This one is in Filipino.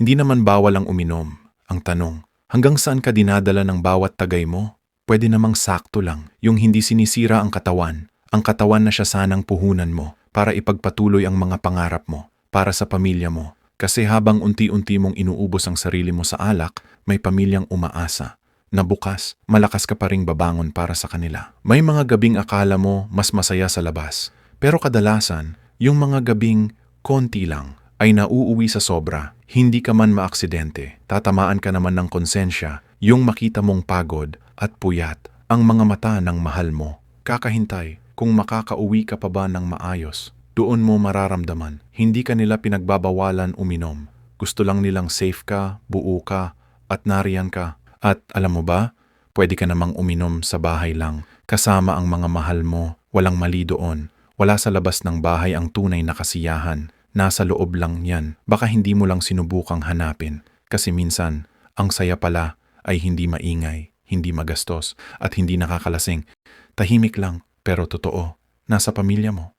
Hindi naman bawal ang uminom. Ang tanong, hanggang saan ka dinadala ng bawat tagay mo? Pwede namang sakto lang, yung hindi sinisira ang katawan na siya sanang puhunan mo para ipagpatuloy ang mga pangarap mo, para sa pamilya mo. Kasi habang unti-unti mong inuubos ang sarili mo sa alak, may pamilyang umaasa na bukas, malakas ka pa ring babangon para sa kanila. May mga gabing akala mo mas masaya sa labas, pero kadalasan, yung mga gabing konti lang ay nauuwi sa sobra. Hindi ka man maaksidente, tatamaan ka naman ng konsensya, yung makita mong pagod at puyat ang mga mata ng mahal mo. Kakahintay kung makakauwi ka pa ba ng maayos. Doon mo mararamdaman, hindi ka nila pinagbabawalan uminom. Gusto lang nilang safe ka, buo ka, at nariyan ka. At alam mo ba, pwede ka namang uminom sa bahay lang, kasama ang mga mahal mo. Walang mali doon. Wala sa labas ng bahay ang tunay na kasiyahan. Nasa loob lang yan. Baka hindi mo lang sinubukang hanapin. Kasi minsan, ang saya pala ay hindi maingay, hindi magastos, at hindi nakakalasing. Tahimik lang, pero totoo. Nasa pamilya mo.